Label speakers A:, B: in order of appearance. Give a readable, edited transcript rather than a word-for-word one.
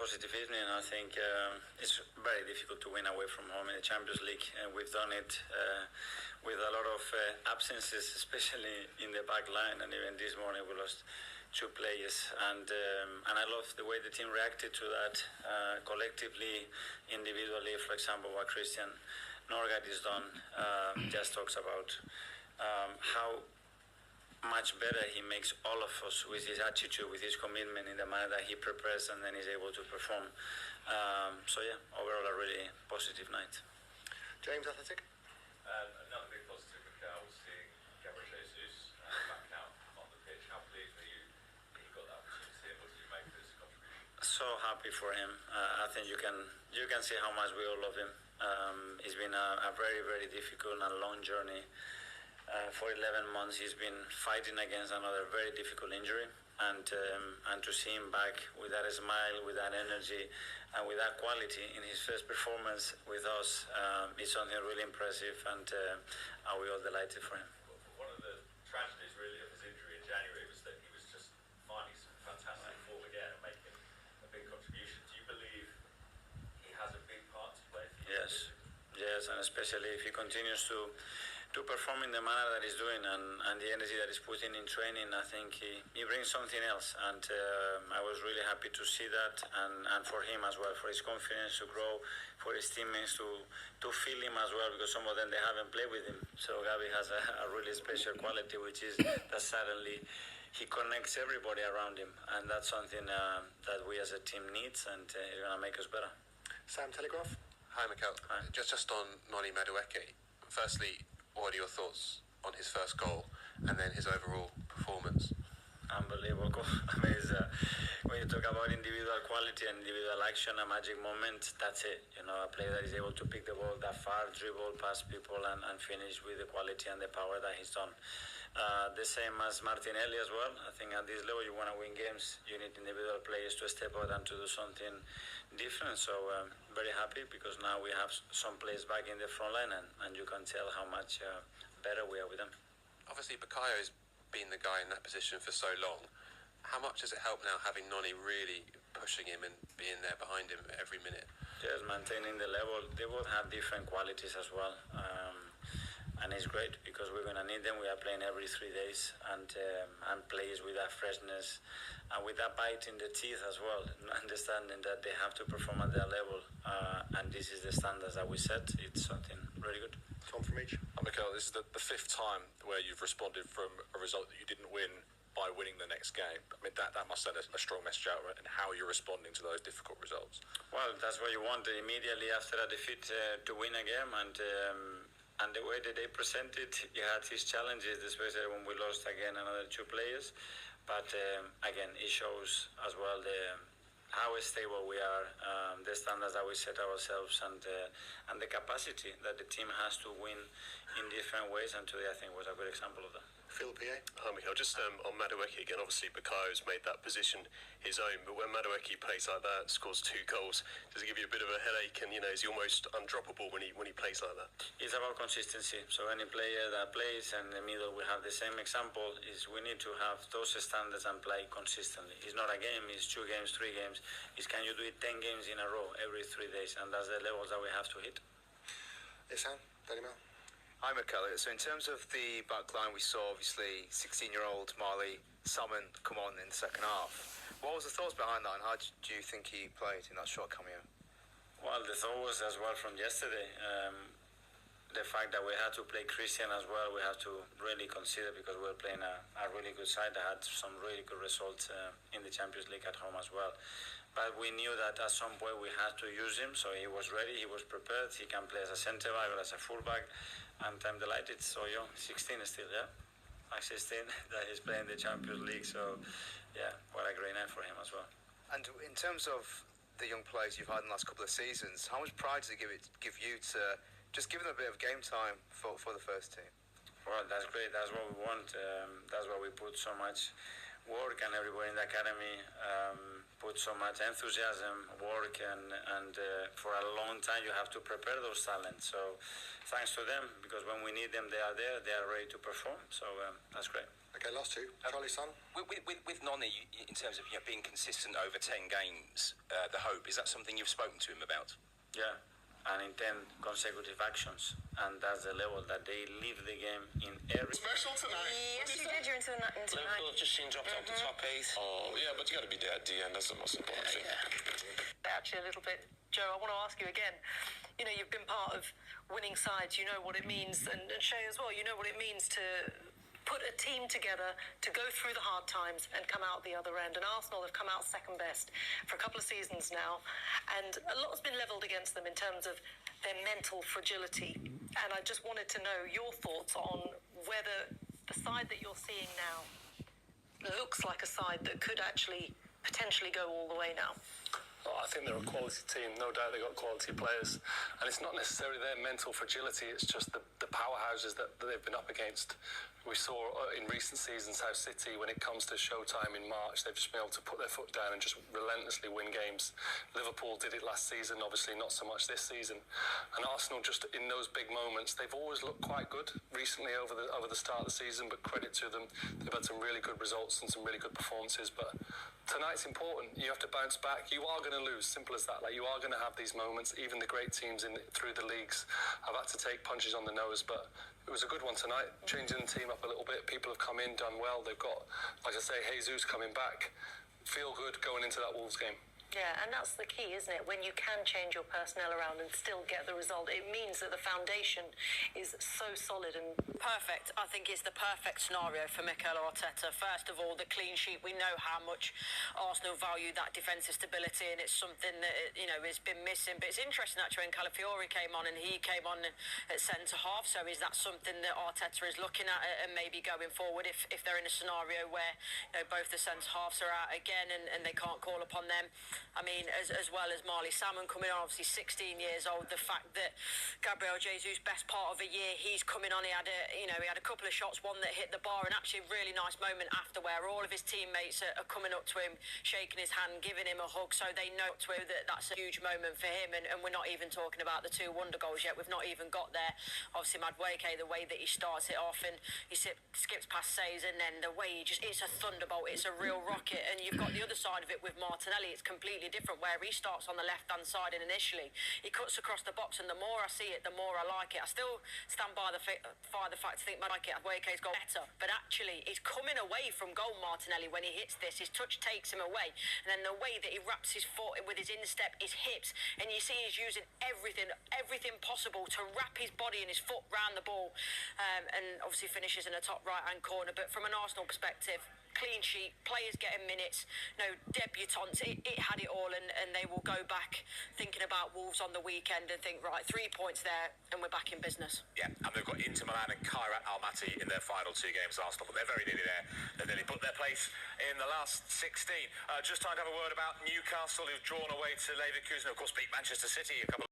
A: positive evening. I think it's very difficult to win away from home in the Champions League, and we've done it with a lot of absences, especially in the back line. And even this morning we lost two players, and I love the way the team reacted to that collectively, individually. For example, what Christian Norgard has done just talks about how much better he makes all of us with his attitude, with his commitment, in the manner that he prepares and then is able to perform. So yeah, overall a really positive night.
B: James, Athletic?
C: Another big positive, Mikel, was seeing Gabriel Jesus back out on the pitch. How pleased were you that he got that opportunity, and what did you make of his contribution?
A: So happy for him. I think you can see how much we all love him. It's been a very, very difficult and long journey. For 11 months he's been fighting against another very difficult injury, and to see him back with that smile, with that energy, and with that quality in his first performance with us is something really impressive, and we all delighted for him.
C: One of the tragedies really of his injury in January was that he was just finding some fantastic form again and making a big contribution. Do you believe he has a big part to play for you?
A: Yes, and especially if he continues to perform in the manner that he's doing, and the energy that he's putting in training, I think he brings something else, and I was really happy to see that, and for him as well, for his confidence to grow, for his teammates to feel him as well, because some of them, they haven't played with him. So Gabi has a really special quality, which is that suddenly he connects everybody around him, and that's something that we as a team needs, and it's going to make us better.
B: Sam, Telegraph?
D: Hi, Mikel.
A: Hi.
D: Just on Noni Madueke. Firstly, what are your thoughts on his first goal and then his overall performance?
A: Unbelievable. I mean, when you talk about individual quality and individual action, a magic moment, that's it. You know, a player that is able to pick the ball that far, dribble past people, and finish with the quality and the power that he's done. The same as Martinelli as well. I think at this level, you want to win games, you need individual players to step out and to do something different. So very happy, because now we have some players back in the front line, and you can tell how much better we are with them.
D: Obviously, Bakayo's been the guy in that position for so long. How much does it help now having Noni really pushing him and being there behind him every minute?
A: Just maintaining the level. They both have different qualities as well. And it's great, because we're going to need them. We are playing every 3 days, and players with that freshness and with that bite in the teeth as well, understanding that they have to perform at their level, and this is the standards that we set. It's something really good.
B: Tom from each.
E: Mikel, this is the fifth time where you've responded from a result that you didn't win by winning the next game. I mean, that must send a strong message out, and how you're responding to those difficult results.
A: Well, that's what you want immediately after a defeat, to win a game, and the way that they presented, he had his challenges, especially when we lost again another two players. But again, it shows as well how stable we are, the standards that we set ourselves, and the capacity that the team has to win in different ways. And today, I think, was a good example of that.
B: Phil, PA?
F: Hi, Mikel. Just on Madueke again, obviously Bakayo's made that position his own, but when Madueke plays like that, scores 2 goals, does it give you a bit of a headache? And, you know, is he almost undroppable when he plays like that?
A: It's about consistency. So any player that plays in the middle, we have the same example, is we need to have those standards and play consistently. It's not a game, it's 2 games, 3 games. It's can you do it 10 games in a row every 3 days, and that's the levels that we have to hit.
B: Isan, Daily Mail?
G: Hi, Mikel. So in terms of the back line, we saw obviously 16-year-old Marley Salmon come on in the second half. What was the thoughts behind that, and how do you think he played in that short cameo?
A: Well, the thought was as well from yesterday. The fact that we had to play Christian as well, we have to really consider, because we're playing a really good side that had some really good results in the Champions League at home as well. But we knew that at some point we had to use him, so he was ready, he was prepared. He can play as a centre-back or as a full-back. I'm delighted, so young, 16 still, yeah? Like 16, that he's playing the Champions League, so yeah, what a great night for him as well.
G: And in terms of the young players you've had in the last couple of seasons, how much pride does it give you to just give them a bit of game time for the first team?
A: Well, that's great, that's what we want. That's why we put so much work and everybody in the academy put so much enthusiasm, work, and for a long time you have to prepare those talents. So thanks to them, because when we need them, they are there, they are ready to perform. So that's great.
B: Okay, last two. Charlie Sun.
H: With Noni, in terms of being consistent over 10 games, the hope, is that something you've spoken to him about?
A: Yeah, and in 10 consecutive actions, and that's the level that they leave the game in every.
I: Special tonight.
J: Yes, you did. You're into the night.
I: Liverpool have just seen dropped out the top 8. Oh, yeah, but you got to be there at the end. That's the most important thing.
J: Actually, a little bit, Joe. I want to ask you again. You know, you've been part of winning sides. You know what it means, and Shay as well. You know what it means to put a team together to go through the hard times and come out the other end. And Arsenal have come out second best for a couple of seasons now, and a lot's been levelled against them in terms of their mental fragility. And I just wanted to know your thoughts on whether the side that you're seeing now looks like a side that could actually potentially go all the way now.
K: Oh, I think they're a quality team, no doubt they've got quality players. And it's not necessarily their mental fragility, it's just the powerhouses that they've been up against. We saw in recent seasons how City, when it comes to showtime in March, they've just been able to put their foot down and just relentlessly win games. Liverpool did it last season, obviously not so much this season. And Arsenal, just in those big moments, they've always looked quite good recently over the start of the season, but credit to them. They've had some really good results and some really good performances, but tonight's important. You have to bounce back. You are going to lose, simple as that. Like, you are going to have these moments. Even the great teams through the leagues have had to take punches on the nose, but it was a good one tonight, changing the team up a little bit. People have come in, done well. They've got, like I say, Jesus coming back. Feel good going into that Wolves game.
J: Yeah, and that's the key, isn't it? When you can change your personnel around and still get the result, it means that the foundation is so solid and
L: perfect. I think it's the perfect scenario for Mikel Arteta. First of all, the clean sheet. We know how much Arsenal value that defensive stability, and it's something that has been missing. But it's interesting actually when Calafiori came on, and he came on at centre half. So is that something that Arteta is looking at and maybe going forward if they're in a scenario where both the centre halves are out again and they can't call upon them? I mean, as well as Marley Salmon coming on, obviously 16 years old. The fact that Gabriel Jesus, best part of a year, he's coming on. He had a couple of shots, one that hit the bar, and actually a really nice moment after where all of his teammates are coming up to him, shaking his hand, giving him a hug, so they know that that's a huge moment for him. And we're not even talking about the 2 wonder goals yet. We've not even got there. Obviously, Madueke, the way that he starts it off, and he skips past Says, and then the way it's a thunderbolt, it's a real rocket. And you've got the other side of it with Martinelli. It's completely different, where he starts on the left-hand side, and initially he cuts across the box, and the more I see it, the more I like it. I still stand by the fact I think Madueke's got better, but actually he's coming away from goal, Martinelli, when he hits this. His touch takes him away, and then the way that he wraps his foot with his instep, his hips, and you see he's using everything possible to wrap his body and his foot round the ball, and obviously finishes in the top right-hand corner. But from an Arsenal perspective, clean sheet, players getting minutes, debutants, it had it all, and they will go back thinking about Wolves on the weekend and think, right, 3 points there and we're back in business.
E: Yeah, and they've got Inter Milan and Kairat Almaty in their final 2 games, Arsenal, but they're very nearly there. They've nearly put their place in the last 16. Just time to have a word about Newcastle, who've drawn away to Leverkusen, of course beat Manchester City a couple